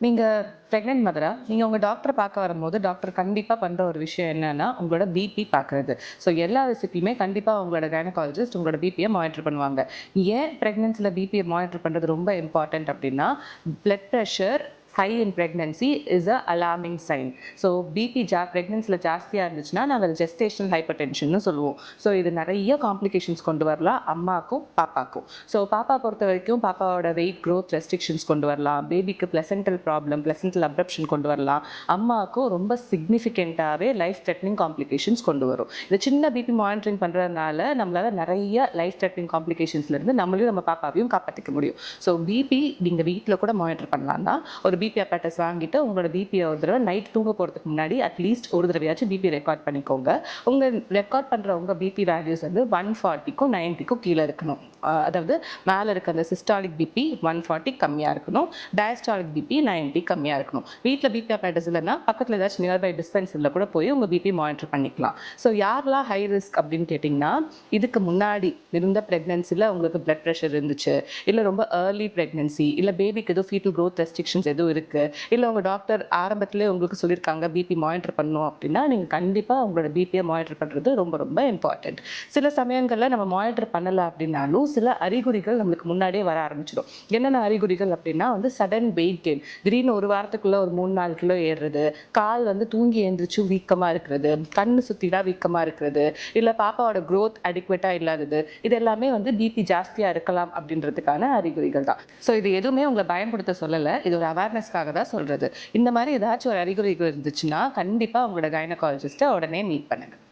நீங்க பிரெக்னன்ட் மதரா, நீங்க உங்க டாக்டர பார்க்க வரும்போது, டாக்டர் கண்டிப்பா பண்ற ஒரு விஷயம் என்னன்னா, உங்களோட பிபி பார்க்குறது. ஸோ எல்லா விசிட்லயுமே கண்டிப்பா உங்களோட கைனகாலஜிஸ்ட் உங்களோட பிபிய மானிட்டர் பண்ணுவாங்க. ஏன் பிரெக்னன்சில பிபிய மானிட்டர் பண்றது ரொம்ப இம்பார்ட்டன்ட் அப்டின்னா, blood pressure high in pregnancy is a alarming sign. So BP பிரெக்னன்சில ஜாஸ்தியா இருந்துச்சுன்னா, நாங்க அத ஜெஸ்டேஷனல் ஹைப்பர் டென்ஷன்னு சொல்லுவோம். ஸோ இது நெறைய காம்ப்ளிகேஷன்ஸ் கொண்டு வரலாம் அம்மாக்கும், பாப்பாக்கும். ஸோ பாப்பா பொறுத்த வரைக்கும் பாப்பாவோட வெயிட் குரோத் ரெஸ்ட்ரிக்ஷன்ஸ் கொண்டு வரலாம். பேபிக்கு பிளசென்டல் ப்ராப்ளம், பிளசென்டல் அப்ரப்ஷன் கொண்டு வரலாம். அம்மாவுக்கும் ரொம்ப சிக்னிஃபிகண்ட்டாவே லைஃப் த்ரெட்னிங் காம்ப்ளிகேஷன்ஸ் கொண்டு வரும். இந்த சின்ன பிபி மானிட்டரிங் பண்றதுனால நம்மளால நெறைய லைஃப் த்ரெட்னிங் காம்ப்ளிகேஷன்ஸ்ல இருந்து நம்மளையும் நம்ம பாப்பாவையும் காப்பாத்திக்க முடியும். ஸோ பிபி நீங்க வீட்ல கூட மானிட்டர் பண்ணலாம் தான். ஒரு பிபி அப்பரேட்டஸ் வாங்கிட்டு உங்களோட பிபியை ஒரு தடவை நைட் தூங்க போகிறதுக்கு முன்னாடி அட்லீஸ்ட் ஒரு தடவையாச்சும் பிபி ரெக்கார்ட் பண்ணிக்கோங்க. உங்கள் ரெக்கார்ட் பண்ணுற உங்கள் பிபி வேல்யூஸ் வந்து 140க்கும் 90க்கும் கீழே இருக்கணும். அதாவது மேலே இருக்க அந்த சிஸ்டாலிக் பிபி 140 கம்மியாக இருக்கணும், டயஸ்டாலிக் பிபி 90 கம்மியாக இருக்கணும். வீட்டில் பிபி அப்பரேட்டஸ் இல்லைன்னா பக்கத்தில் ஏதாச்சும் நியர்பை டிஸ்பென்சரியில் கூட போய் உங்கள் பிபி மானிட்டர் பண்ணிக்கலாம். ஸோ யாரெல்லாம் ஹை ரிஸ்க் அப்படின்னு கேட்டிங்கன்னா, இதுக்கு முன்னாடி இருந்த ப்ரெக்னன்சியில் உங்களுக்கு பிளட் ப்ரெஷர் இருந்துச்சு, இல்லை ரொம்ப ஏர்லி ப்ரெக்னன்சி, இல்லை பேபிக்கு எதுவும் ஃபீட்டல் க்ரோத் ரெஸ்ட்ரிக்ஷன்ஸ் எதுவும் இருக்குது, இல்லை உங்கள் டாக்டர் ஆரம்பத்திலே உங்களுக்கு சொல்லியிருக்காங்க பிபி மானிட்டர் பண்ணணும் அப்படின்னா, நீங்கள் கண்டிப்பாக உங்களோட பிபியை மானிட்டர் பண்ணுறது ரொம்ப ரொம்ப இம்பார்ட்டன்ட். சில சமயங்களில் நம்ம மானிட்டர் பண்ணலை அப்படின்னாலும் சில அறிகுறிகள் நம்மளுக்கு முன்னாடியே வர ஆரம்பிச்சிடும். என்னென்ன அறிகுறிகள் அப்படின்னா வந்து சடன் வெயிட் கெயின், திடீர்னு ஒரு வாரத்துக்குள்ளே ஒரு 3-4 கிலோ ஏறுறது, கால் வந்து தூங்கி எழுந்திரிச்சு வீக்கமாக இருக்கிறது, கண்ணு சுற்றிலாம் வீக்கமாக இருக்கிறது, இல்லை பாப்பாவோட க்ரோத் அடிக்வேட்டாக இல்லாதது, இது எல்லாமே வந்து பிபி ஜாஸ்தியாக இருக்கலாம் அப்படின்றதுக்கான அறிகுறிகள் தான். ஸோ இது எதுவுமே உங்களை பயன்படுத்த சொல்லலை, இது ஒரு அவேர்னஸ்க்காக தான் சொல்கிறது. இந்த மாதிரி ஏதாச்சும் ஒரு அறிகுறிகள் இருந்துச்சுன்னா கண்டிப்பாக உங்களோட கைனகாலஜிஸ்ட்டை உடனே மீட் பண்ணுங்கள்.